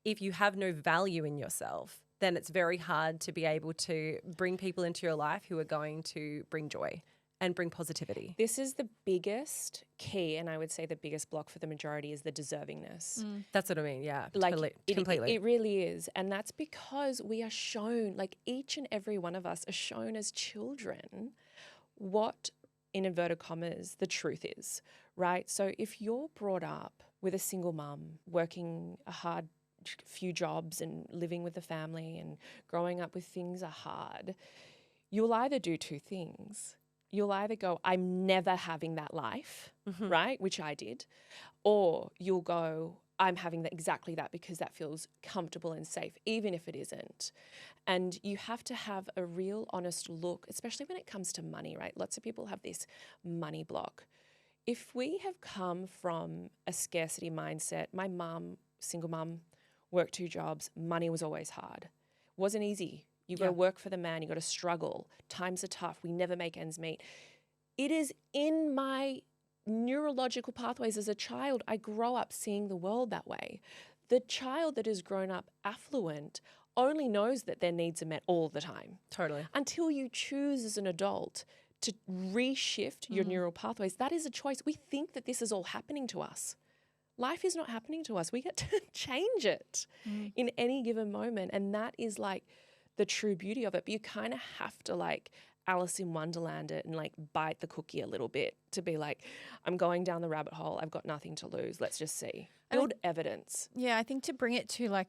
if you have no value in yourself, then it's very hard to be able to bring people into your life who are going to bring joy and bring positivity. This is the biggest key, and I would say the biggest block for the majority is the deservingness. That's what I mean, yeah. Completely. It really is. And that's because we are shown, each and every one of us are shown as children what, in inverted commas, the truth is, right? So if you're brought up with a single mum, working a hard few jobs and living with the family and growing up with things are hard, you'll either do 2 things. You'll either go, I'm never having that life, right? Which I did. Or you'll go, I'm having exactly that because that feels comfortable and safe, even if it isn't. And you have to have a real honest look, especially when it comes to money, right? Lots of people have this money block. If we have come from a scarcity mindset, my mum, single mum, worked 2 jobs, money was always hard. Wasn't easy. You got to work for the man, you got to struggle. Times are tough. We never make ends meet. It is in my neurological pathways as a child. I grow up seeing the world that way. The child that has grown up affluent only knows that their needs are met all the time. Totally. Until you choose as an adult to reshift your neural pathways, that is a choice. We think that this is all happening to us. Life is not happening to us. We get to change it in any given moment. And that is the true beauty of it. But you kind of have to Alice in Wonderland it and bite the cookie a little bit to be I'm going down the rabbit hole. I've got nothing to lose. Let's just see. Build evidence. Yeah, I think to bring it to I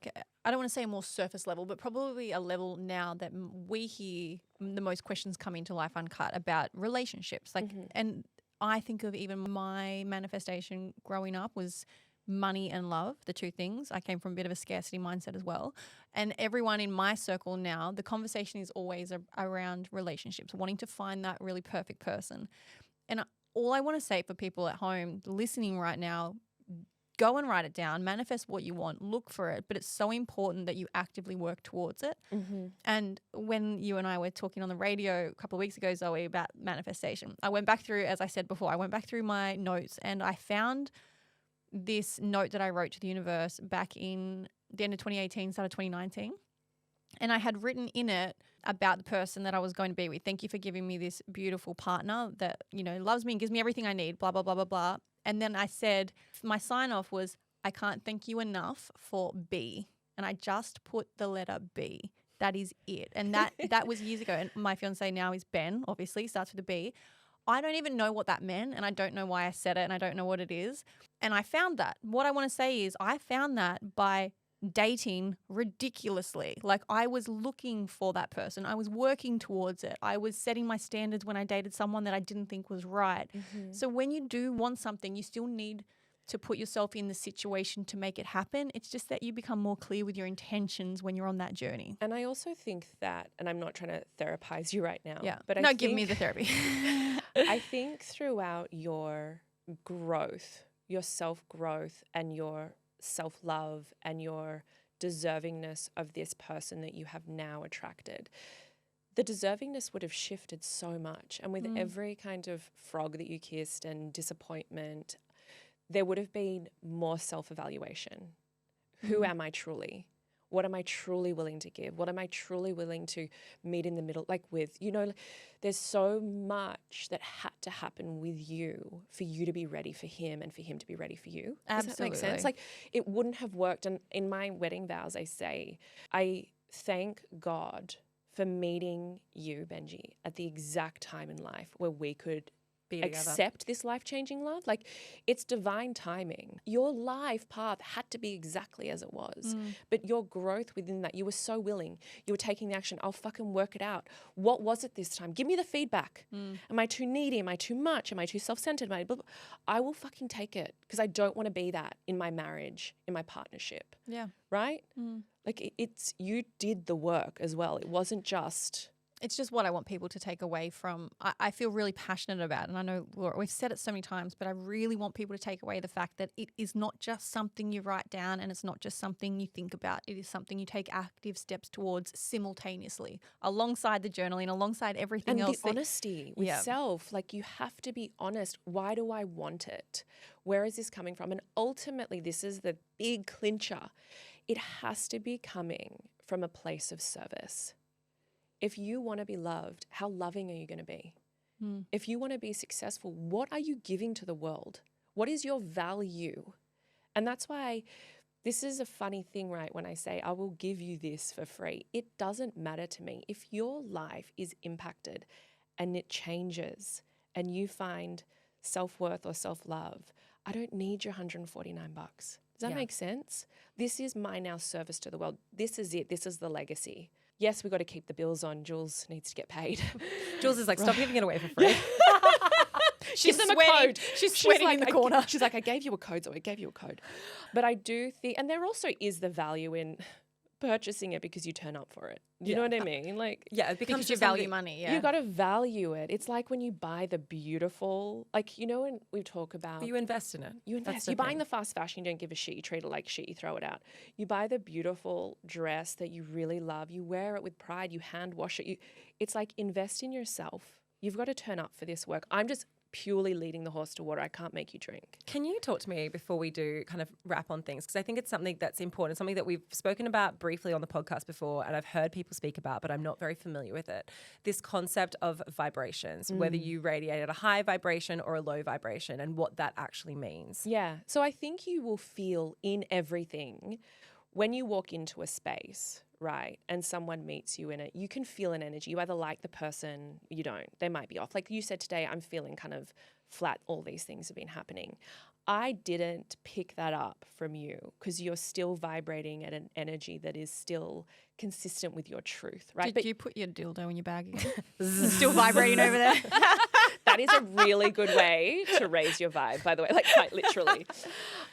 don't want to say a more surface level, but probably a level now that we hear the most questions come into Life Uncut about relationships. And I think of even my manifestation growing up was money and love, the 2 things. I came from a bit of a scarcity mindset as well. And everyone in my circle now, the conversation is always around relationships, wanting to find that really perfect person. And all I want to say for people at home listening right now, go and write it down, manifest what you want, look for it. But it's so important that you actively work towards it. And when you and I were talking on the radio a couple of weeks ago, Zoe, about manifestation, I went back through, as I said before, I went back through my notes and I found this note that I wrote to the universe back in the end of 2018, start of 2019. And I had written in it about the person that I was going to be with. Thank you for giving me this beautiful partner that, loves me and gives me everything I need, blah, blah, blah, blah, blah. And then I said, my sign off was, I can't thank you enough for B. And I just put the letter B. That is it. And that was years ago. And my fiance now is Ben, obviously, starts with a B. I don't even know what that meant and I don't know why I said it and I don't know what it is. And I found that. What I want to say is I found that by dating ridiculously. I was looking for that person. I was working towards it. I was setting my standards when I dated someone that I didn't think was right. So when you do want something, you still need to put yourself in the situation to make it happen. It's just that you become more clear with your intentions when you're on that journey. And I also think that, and I'm not trying to therapize you right now. Yeah. But give me the therapy. I think throughout your growth, your self-growth and your self-love and your deservingness of this person that you have now attracted, the deservingness would have shifted so much. And with every kind of frog that you kissed and disappointment, there would have been more self-evaluation. Who am I truly? What am I truly willing to give? What am I truly willing to meet in the middle, like with, there's so much that had to happen with you for you to be ready for him and for him to be ready for you. Does that make sense? Absolutely. Like it wouldn't have worked. And in my wedding vows, I say, I thank God for meeting you, Benji, at the exact time in life where we could Be together. accept this life-changing love. Like it's divine timing. Your life path had to be exactly as it was, but your growth within that, you were so willing, you were taking the action. I'll fucking work it out. What was it this time? Give me the feedback. Am I too needy? Am I too much? Am I too self-centered? I will fucking take it because I don't want to be that in my marriage, in my partnership. Yeah. Right? Like it's, you did the work as well. It wasn't just... It's just what I want people to take away from. I feel really passionate about, and I know, Laura, we've said it so many times, but I really want people to take away the fact that it is not just something you write down and it's not just something you think about. It is something you take active steps towards simultaneously, alongside the journaling, alongside everything and else. the honesty with self. Like you have to be honest. Why do I want it? Where is this coming from? And ultimately, this is the big clincher. It has to be coming from a place of service. If you want to be loved, how loving are you going to be? If you want to be successful, what are you giving to the world? What is your value? And that's why this is a funny thing, right? When I say, I will give you this for free, it doesn't matter to me. If your life is impacted and it changes and you find self-worth or self-love, I don't need your $149. Does that make sense? This is my now service to the world. This is it. This is the legacy. Yes, we got to keep the bills on. Jules needs to get paid. Jules is like, stop giving it away for free. She's them a sweating. code. She's sweating in the corner. She's like, I gave you a code, Zoe. I gave you a code. But I do think, and there also is the value in purchasing it because you turn up for it. You know what I mean? Like, Yeah, it becomes Because you just value something- money. Yeah. you got to value it. It's like when you buy the beautiful, like, when we talk about, But you invest in it. you That's invest. the You're buying thing. the fast fashion, you don't give a shit. You treat it like shit, you throw it out. You buy the beautiful dress that you really love. You wear it with pride. You hand wash it. It's like invest in yourself. You've got to turn up for this work. I'm just purely leading the horse to water. I can't make you drink. Can you talk to me before we do kind of wrap on things? Because I think it's something that's important, something that we've spoken about briefly on the podcast before and I've heard people speak about, but I'm not very familiar with it. This concept of vibrations, whether you radiate at a high vibration or a low vibration and what that actually means. Yeah. So I think you will feel in everything when you walk into a space, right, and someone meets you in it, you can feel an energy. You either like the person, you don't. They might be off. Like you said today, I'm feeling kind of flat. All these things have been happening. I didn't pick that up from you because you're still vibrating at an energy that is still consistent with your truth, right? Did you put your dildo in your bag again? Still vibrating over there. That is a really good way to raise your vibe, by the way, like quite literally.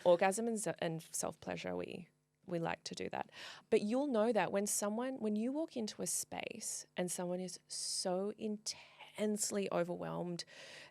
Orgasm and self-pleasure, we like to do that. But you'll know that when you walk into a space and someone is so intensely overwhelmed,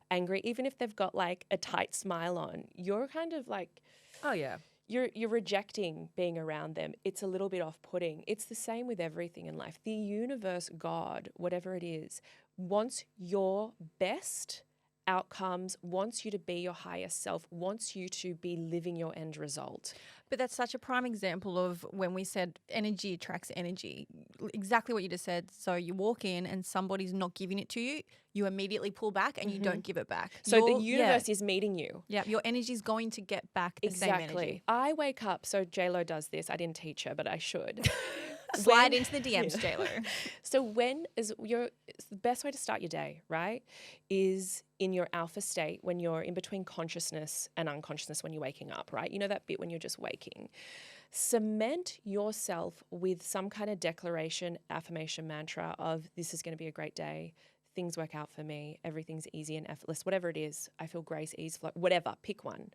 angry, even if they've got like a tight smile on, you're kind of like, Oh, yeah. you're rejecting being around them. It's a little bit off-putting. It's the same with everything in life. The universe, God, whatever it is, wants your best outcomes, wants you to be your highest self, wants you to be living your end result. But that's such a prime example of when we said energy attracts energy. Exactly what you just said. So you walk in and somebody's not giving it to you, you immediately pull back and you don't give it back. So the universe is meeting you. Yeah, your energy's going to get back the same energy. I wake up, so JLo does this. I didn't teach her, but I should. Slide into the DMs, JLo. So the best way to start your day, right, is in your alpha state when you're in between consciousness and unconsciousness when you're waking up, right? You know that bit when you're just waking. Cement yourself with some kind of declaration, affirmation, mantra of this is going to be a great day. Things work out for me. Everything's easy and effortless. Whatever it is, I feel grace, ease, flow, whatever, pick one.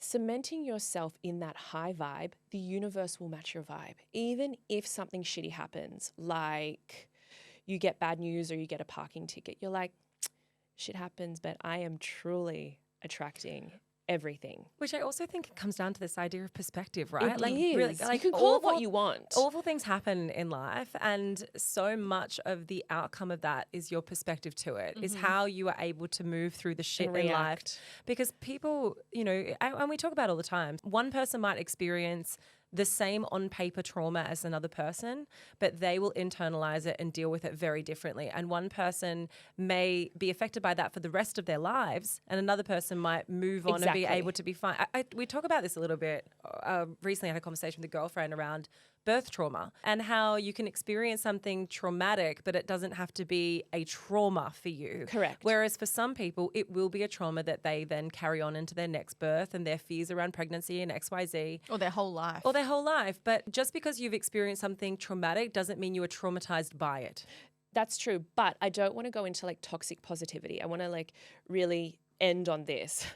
Cementing yourself in that high vibe, the universe will match your vibe. Even if something shitty happens, like you get bad news or you get a parking ticket, you're like, shit happens, but I am truly attracting everything. Which I also think comes down to this idea of perspective, right? It like, is. really, You can call it what you want. Awful things happen in life, and so much of the outcome of that is your perspective to it, is how you are able to move through the shit And in life. react. Because people, and we talk about it all the time, one person might experience the same on paper trauma as another person, but they will internalize it and deal with it very differently. And one person may be affected by that for the rest of their lives, and another person might move on and be able to be fine. We talk about this a little bit. Recently I had a conversation with a girlfriend around birth trauma and how you can experience something traumatic, but it doesn't have to be a trauma for you. Correct. Whereas for some people, it will be a trauma that they then carry on into their next birth and their fears around pregnancy and XYZ. Or their whole life. Or their whole life. But just because you've experienced something traumatic doesn't mean you were traumatized by it. That's true. But I don't want to go into like toxic positivity. I want to like really end on this.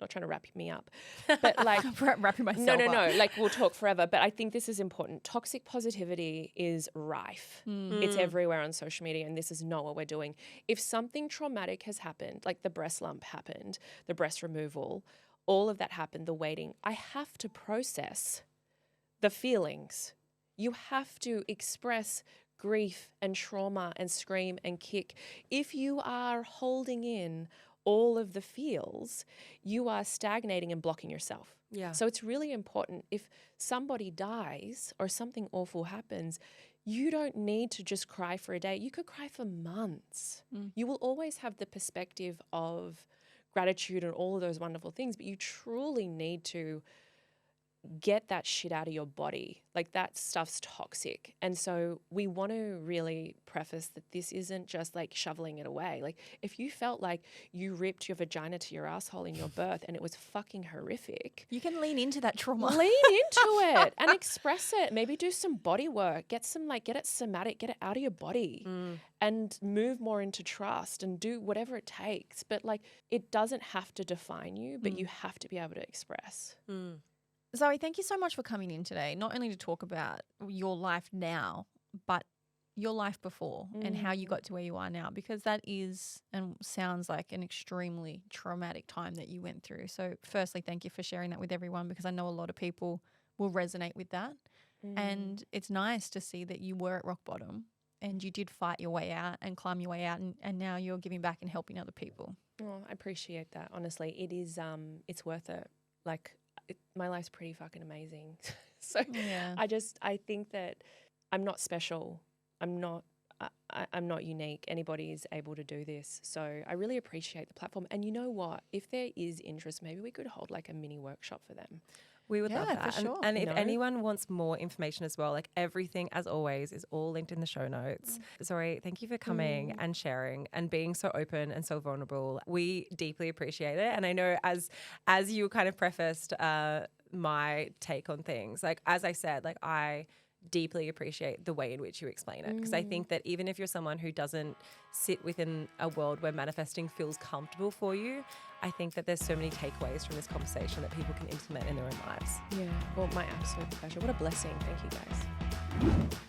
Not trying to wrap me up, but like wrapping myself no, up. like we'll talk forever, but I think this is important. Toxic positivity is rife. It's everywhere on social media, and this is not what we're doing. If something traumatic has happened, like the breast lump happened, the breast removal, all of that happened, the waiting, I have to process the feelings. You have to express grief and trauma and scream and kick. If you are holding in all of the feels, you are stagnating and blocking yourself. Yeah. So it's really important. If somebody dies or something awful happens, you don't need to just cry for a day. You could cry for months. You will always have the perspective of gratitude and all of those wonderful things, but you truly need to get that shit out of your body. Like that stuff's toxic. And so we want to really preface that this isn't just like shoveling it away. Like if you felt like you ripped your vagina to your asshole in your birth and it was fucking horrific, You can lean into that trauma. lean into it and express it. Maybe do some body work, get it somatic, get it out of your body and move more into trust and do whatever it takes. But like it doesn't have to define you, but you have to be able to express. Zoe, thank you so much for coming in today, not only to talk about your life now, but your life before and how you got to where you are now, because that is and sounds like an extremely traumatic time that you went through. So firstly, thank you for sharing that with everyone, because I know a lot of people will resonate with that. And it's nice to see that you were at rock bottom and you did fight your way out and climb your way out, and now you're giving back and helping other people. Oh, I appreciate that. Honestly, it is, it's worth it. Like, my life's pretty fucking amazing. So I think that I'm not special. I'm not unique. Anybody is able to do this. So I really appreciate the platform. And you know what? If there is interest, maybe we could hold like a mini workshop for them. We would love that. For sure. And if anyone wants more information as well, like everything, as always, is all linked in the show notes. Zoe, thank you for coming and sharing and being so open and so vulnerable. We deeply appreciate it. And I know as you kind of prefaced my take on things, like as I said, like I deeply appreciate the way in which you explain it, because I think that even if you're someone who doesn't sit within a world where manifesting feels comfortable for you, I think that there's so many takeaways from this conversation that people can implement in their own lives. Yeah. Well, my absolute pleasure. What a blessing. Thank you guys.